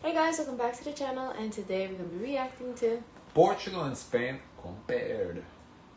Hey guys, welcome back to the channel, and today we're going to be reacting to Portugal and Spain compared.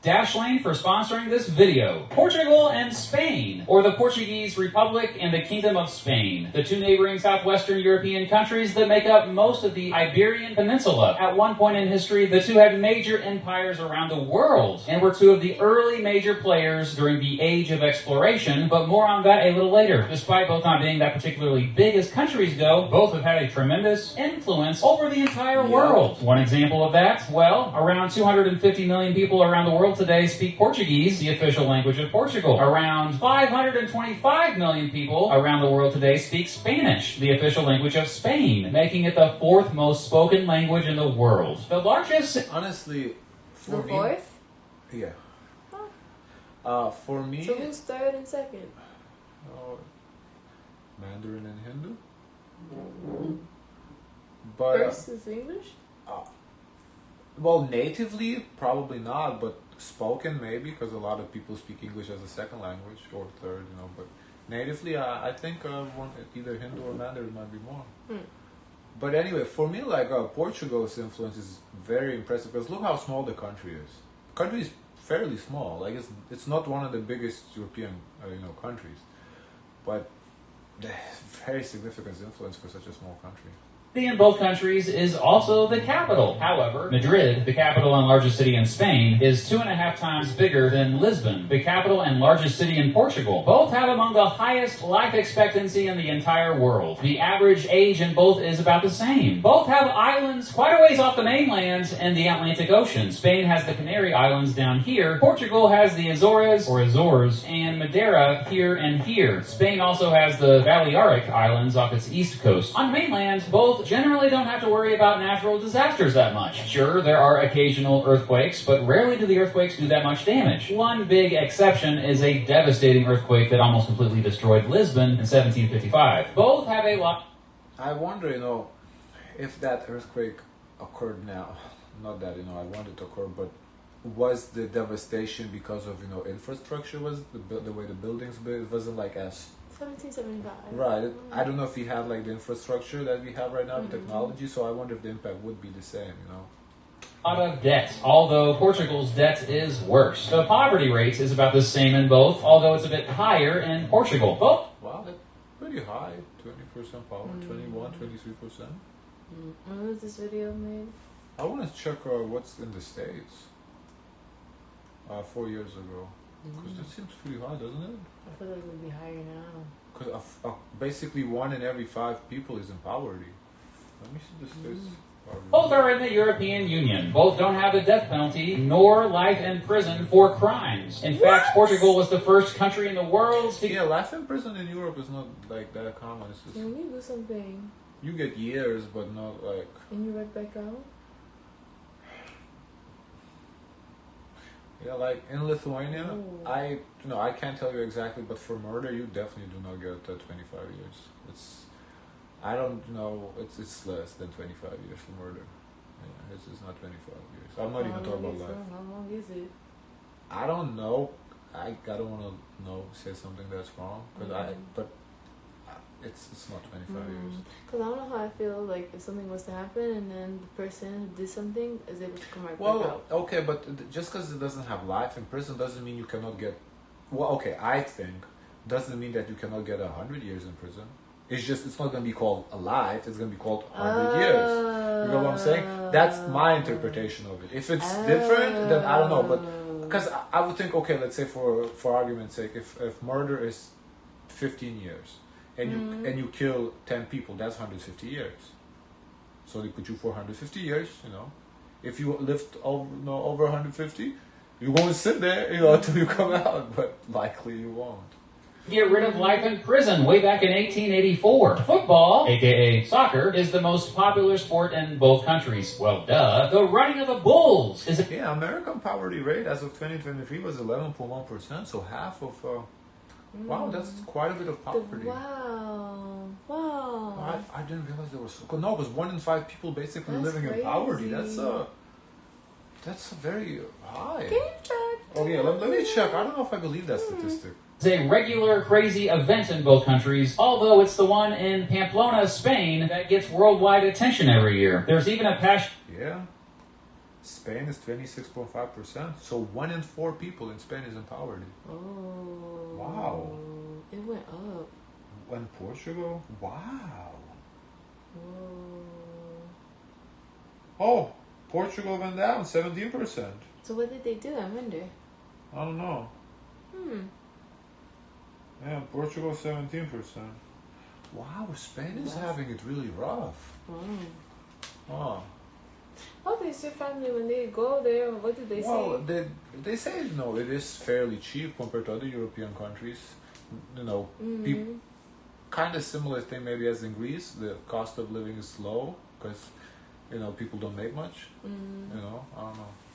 Dashlane for sponsoring this video. Portugal and Spain, or the Portuguese Republic and the Kingdom of Spain, the two neighboring southwestern European countries that make up most of the Iberian Peninsula. At one point in history, the two had major empires around the world, and were two of the early major players during the Age of Exploration, but more on that a little later. Despite both not being that particularly big as countries go, both have had a tremendous influence over the entire world. One example of that, well, around 250 million people around the world today speak Portuguese, the official language of Portugal. Around 525 million people around the world today speak Spanish, the official language of Spain, making it the fourth most spoken language in the world. The largest... Honestly, for me... fourth? Yeah. For me... So who's third and second? Mandarin and Hindu. But... First is English? Well, natively, probably not, but spoken maybe, because a lot of people speak English as a second language, or third, you know, but natively, I think either Hindu or Mandarin might be more. But anyway, for me, like, Portugal's influence is very impressive, because look how small the country is. The country is fairly small, like, it's not one of the biggest European, countries, but very significant influence for such a small country. In both countries is also the capital. However, Madrid, the capital and largest city in Spain, is 2.5 times bigger than Lisbon, the capital and largest city in Portugal. Both have among the highest life expectancy in the entire world. The average age in both is about the same. Both have islands quite a ways off the mainland and the Atlantic Ocean. Spain has the Canary Islands down here. Portugal has the Azores, or Azores, and Madeira here and here. Spain also has the Balearic Islands off its east coast. On the mainland, both generally don't have to worry about natural disasters that much. Sure, there are occasional earthquakes, but rarely do the earthquakes do that much damage. One big exception is a devastating earthquake that almost completely destroyed Lisbon in 1755. Both have a lot... I wonder, if that earthquake occurred now, not that, I want it to occur, but was the devastation because of, infrastructure, was the way the buildings built, it wasn't like as... 1775. Right. I don't know if we had like the infrastructure that we have right now, the technology, so I wonder if the impact would be the same, A lot of debt, although Portugal's debt is worse. The poverty rate is about the same in both, although it's a bit higher in Portugal. Both. Wow, that's pretty high. 20% power, 21, 23%. When was this video made? I want to check what's in the States. 4 years ago. Because that seems pretty high, doesn't it? I feel like it would be higher now. Because basically 1 in every 5 people is in poverty. Let me see the States. Both are in the European Union. Both don't have the death penalty, nor life in prison for crimes. In fact, Portugal was the first country in the world to... Yeah, life in prison in Europe is not like that common. It's just, Can you do something? You get years, but not like... And you right back out? Yeah, like in Lithuania, I can't tell you exactly, but for murder, you definitely do not get 25 years. I don't know, it's less than 25 years for murder. Yeah, it's not 25 years. I'm not even talking about life. How long is it? I don't know. I don't want to say something that's wrong, but it's not 25 years. Because I don't know how I feel like if something was to happen and then the person who did something is able to come right back out. Okay, but just because it doesn't have life in prison doesn't mean you cannot get... Well, okay, I think doesn't mean that you cannot get 100 years in prison. It's not going to be called a life, it's going to be called 100 years. You know what I'm saying? That's my interpretation of it. If it's different, then I don't know. But because I would think, okay, let's say for argument's sake, if murder is 15 years, and you kill 10 people, that's 150 years. So they put you for 150 years, If you lived over 150, you're going to sit there, until you come out, but likely you won't. Get rid of life in prison way back in 1884. Football, aka soccer, is the most popular sport in both countries. Well, duh. The running of the bulls is... Yeah, American poverty rate as of 2023 was 11.1%, so half of... Wow, that's quite a bit of poverty. Wow. I didn't realize there was... No, it was 1 in 5 people basically living in poverty. That's very high. Can you check? Oh yeah, let me check. I don't know if I believe that statistic. It's a regular crazy event in both countries, although it's the one in Pamplona, Spain that gets worldwide attention every year. There's even a passion. Yeah. Spain is 26.5%. So 1 in 4 people in Spain is in poverty. Oh. Wow. It went up. And Portugal? Wow. Whoa. Oh, Portugal went down 17%. So what did they do? I wonder. I don't know. Yeah, Portugal 17%. Wow, Spain is having it really rough. Oh. How does your family when they go there? What do they say? Well, they say it is fairly cheap compared to other European countries. Kind of similar thing maybe as in Greece. The cost of living is low because people don't make much. I don't know.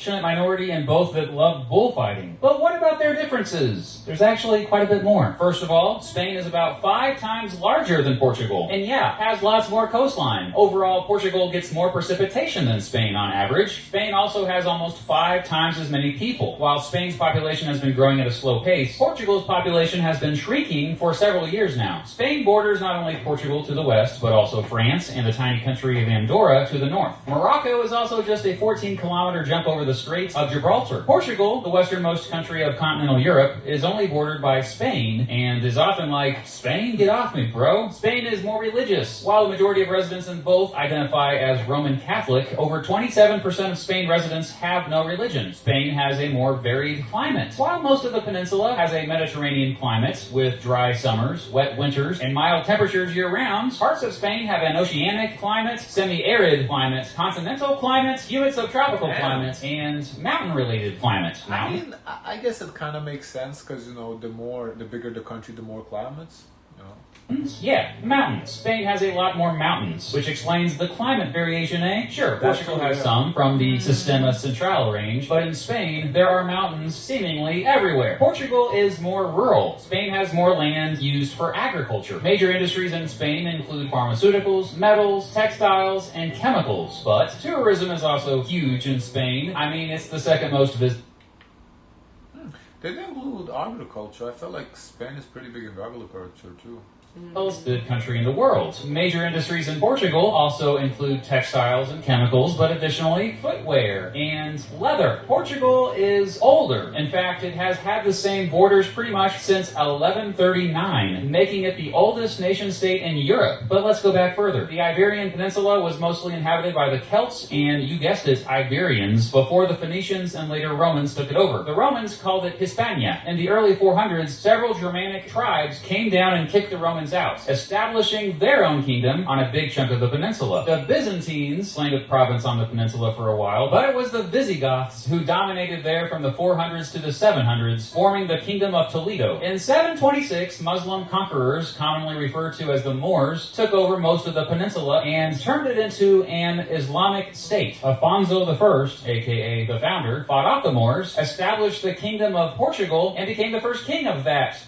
Minority in both that love bullfighting. But what about their differences? There's actually quite a bit more. First of all, Spain is about 5 times larger than Portugal. And yeah, has lots more coastline. Overall, Portugal gets more precipitation than Spain on average. Spain also has almost 5 times as many people. While Spain's population has been growing at a slow pace, Portugal's population has been shrinking for several years now. Spain borders not only Portugal to the west, but also France and the tiny country of Andorra to the north. Morocco is also just a 14-kilometer jump over the Straits of Gibraltar. Portugal, the westernmost country of continental Europe, is only bordered by Spain and is often like, Spain, get off me, bro. Spain is more religious. While the majority of residents in both identify as Roman Catholic, over 27% of Spain residents have no religion. Spain has a more varied climate. While most of the peninsula has a Mediterranean climate with dry summers, wet winters, and mild temperatures year-round, parts of Spain have an oceanic climate, semi-arid climate, continental climate, humid subtropical climate, and mountain-related climate. I mean, I guess it kind of makes sense because the bigger the country, the more climates. Yeah, mountains. Spain has a lot more mountains, which explains the climate variation, eh? Sure, Portugal has some from the Sistema Central range, but in Spain, there are mountains seemingly everywhere. Portugal is more rural. Spain has more land used for agriculture. Major industries in Spain include pharmaceuticals, metals, textiles, and chemicals. But tourism is also huge in Spain. I mean, it's the second most visited. They didn't include agriculture. I felt like Spain is pretty big in agriculture too. The country in the world. Major industries in Portugal also include textiles and chemicals, but additionally footwear and leather. Portugal is older. In fact, it has had the same borders pretty much since 1139, making it the oldest nation-state in Europe. But let's go back further. The Iberian Peninsula was mostly inhabited by the Celts and, you guessed it, Iberians, before the Phoenicians and later Romans took it over. The Romans called it Hispania. In the early 400s, several Germanic tribes came down and kicked the Romans out, establishing their own kingdom on a big chunk of the peninsula. The Byzantines claimed a province on the peninsula for a while, but it was the Visigoths who dominated there from the 400s to the 700s, forming the Kingdom of Toledo. In 726, Muslim conquerors, commonly referred to as the Moors, took over most of the peninsula and turned it into an Islamic state. Alfonso I, aka the founder, fought off the Moors, established the Kingdom of Portugal, and became the first king of that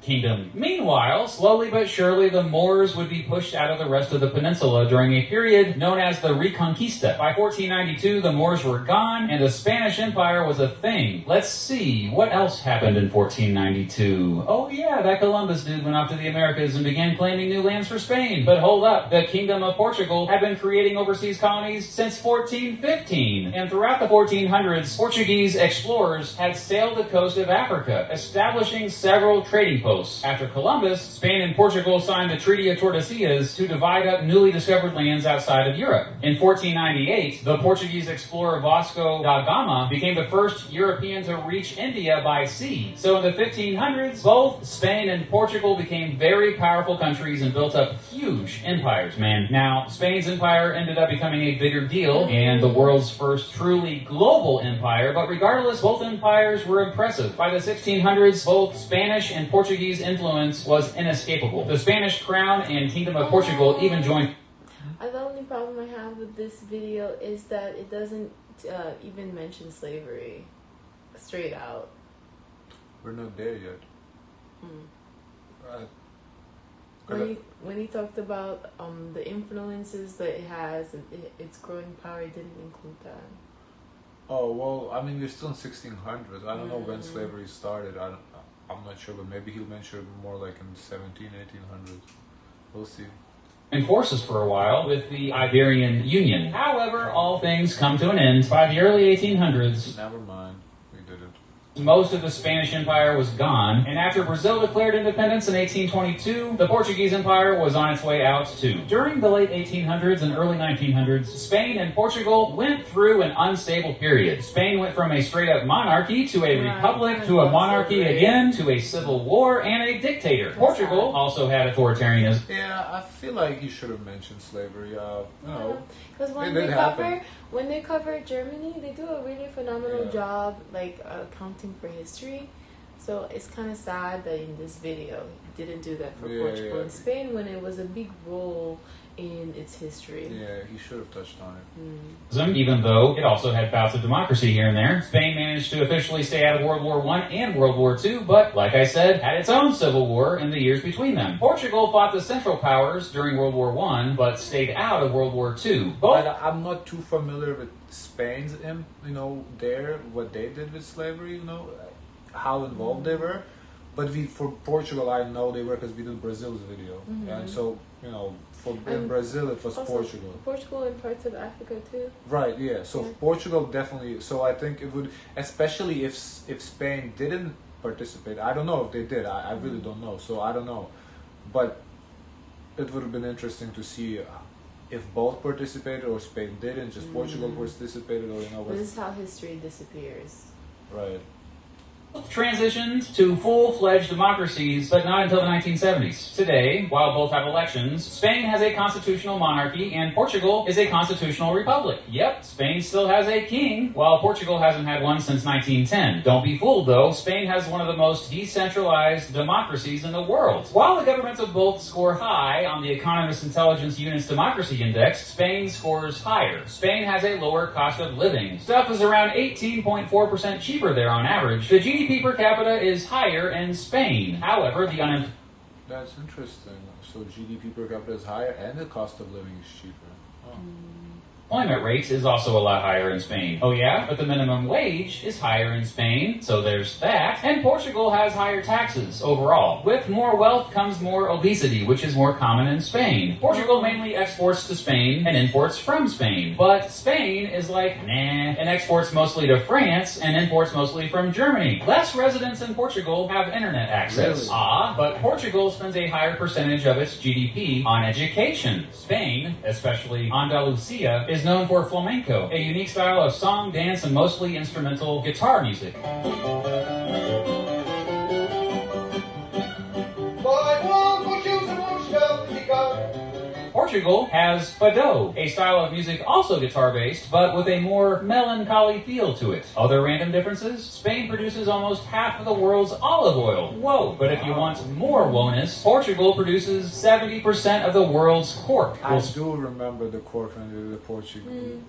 kingdom. Meanwhile, slowly but surely, the Moors would be pushed out of the rest of the peninsula during a period known as the Reconquista. By 1492, the Moors were gone, and the Spanish Empire was a thing. Let's see, what else happened in 1492? Oh yeah, that Columbus dude went off to the Americas and began claiming new lands for Spain. But hold up, the Kingdom of Portugal had been creating overseas colonies since 1415. And throughout the 1400s, Portuguese explorers had sailed the coast of Africa, establishing several trading posts. After Columbus, Spain and Portugal signed the Treaty of Tordesillas to divide up newly discovered lands outside of Europe. In 1498, the Portuguese explorer Vasco da Gama became the first European to reach India by sea. So in the 1500s, both Spain and Portugal became very powerful countries and built up huge empires, man. Now, Spain's empire ended up becoming a bigger deal and the world's first truly global empire, but regardless, both empires were impressive. By the 1600s, both Spanish and Portuguese influence was inescapable. The Spanish crown and Kingdom of Portugal even joined. The only problem I have with this video is that it doesn't even mention slavery straight out. We're not there yet. When he talked about the influences that it has and its growing power, it didn't include that. Oh well, I mean we're still in 1600s. I don't know when slavery started. I'm not sure, but maybe he'll mention more like in 1800s. We'll see. In forces for a while with the Iberian Union. However, all things come to an end by the early 1800s. Never mind, we did it. Most of the Spanish Empire was gone, and after Brazil declared independence in 1822, the Portuguese Empire was on its way out too. During the late 1800s and early 1900s, Spain and Portugal went through an unstable period. Spain went from a straight-up monarchy to a republic to a monarchy again to a civil war and a dictator. Portugal also had authoritarianism. Yeah, I feel like you should have mentioned slavery. Because when they cover Germany, they do a really phenomenal job, like accounting for history. So it's kind of sad that in this video he didn't do that for Portugal and Spain when it was a big role in its history. Yeah, he should have touched on it. Even though it also had bouts of democracy here and there. Spain managed to officially stay out of World War I and World War II, but like I said, had its own civil war in the years between them. Portugal fought the Central Powers during World War I, but stayed out of World War II. I'm not too familiar with Spain's, what they did with slavery, how involved they were. But for Portugal, I know they were because we did Brazil's video. And so, in Brazil, it was Portugal. Portugal and parts of Africa too. Right, yeah. So Portugal definitely. So I think it would, especially if Spain didn't participate. I don't know if they did. I really don't know. So I don't know. But it would have been interesting to see if both participated or Spain didn't, just Portugal participated, or This is how history disappears. Right. Transitioned to full-fledged democracies, but not until the 1970s. Today, while both have elections, Spain has a constitutional monarchy and Portugal is a constitutional republic. Yep, Spain still has a king, while Portugal hasn't had one since 1910. Don't be fooled though, Spain has one of the most decentralized democracies in the world. While the governments of both score high on the Economist Intelligence Unit's Democracy Index, Spain scores higher. Spain has a lower cost of living. Stuff is around 18.4% cheaper there on average. The GDP per capita is higher in Spain. However, the unemployment... That's interesting. So GDP per capita is higher and the cost of living is cheaper. Oh. Employment rate is also a lot higher in Spain. Oh yeah? But the minimum wage is higher in Spain, so there's that. And Portugal has higher taxes overall. With more wealth comes more obesity, which is more common in Spain. Portugal mainly exports to Spain and imports from Spain. But Spain is like, nah, and exports mostly to France and imports mostly from Germany. Less residents in Portugal have internet access. Really? But Portugal spends a higher percentage of its GDP on education. Spain, especially Andalusia, is known for flamenco, a unique style of song, dance, and mostly instrumental guitar music. Portugal has fado, a style of music also guitar-based, but with a more melancholy feel to it. Other random differences? Spain produces almost half of the world's olive oil. Whoa! But if you want more woeness, Portugal produces 70% of the world's cork. I do remember the cork and the Portugal,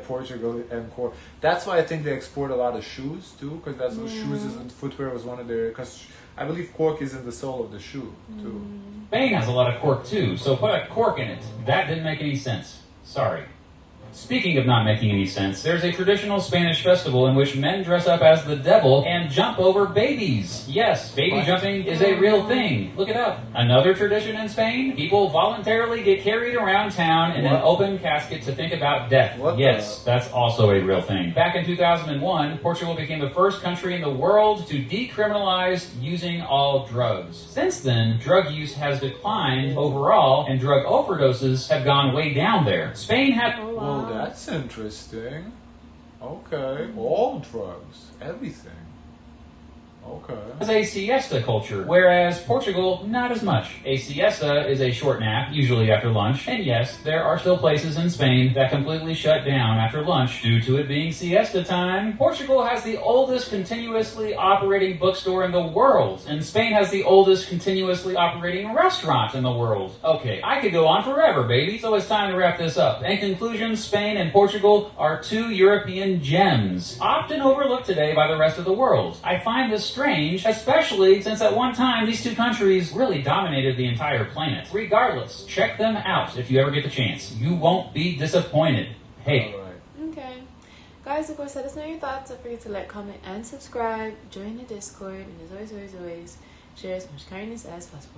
Portugal and cork. That's why I think they export a lot of shoes too, because that's what shoes and footwear was one of their, because I believe cork is in the sole of the shoe too. Spain has a lot of cork too, so put a cork in it. That didn't make any sense. Sorry. Speaking of not making any sense, there's a traditional Spanish festival in which men dress up as the devil and jump over babies. Yes, baby jumping is a real thing. Look it up. Another tradition in Spain, people voluntarily get carried around town in an open casket to think about death. Yes, that's also a real thing. Back in 2001, Portugal became the first country in the world to decriminalize using all drugs. Since then, drug use has declined overall, and drug overdoses have gone way down there. Spain had... Oh, that's interesting. Okay. All drugs. Everything. Okay. As a siesta culture, whereas Portugal, not as much. A siesta is a short nap, usually after lunch, and yes, there are still places in Spain that completely shut down after lunch due to it being siesta time. Portugal has the oldest continuously operating bookstore in the world, and Spain has the oldest continuously operating restaurant in the world. Okay, I could go on forever, baby, so it's time to wrap this up. In conclusion, Spain and Portugal are two European gems, often overlooked today by the rest of the world. I find this strange, especially since at one time these two countries really dominated the entire planet. Regardless, check them out if you ever get the chance. You won't be disappointed. Hey. Okay. Guys, of course, let us know your thoughts. Don't forget to like, comment, and subscribe. Join the Discord. And as always, share as much kindness as possible.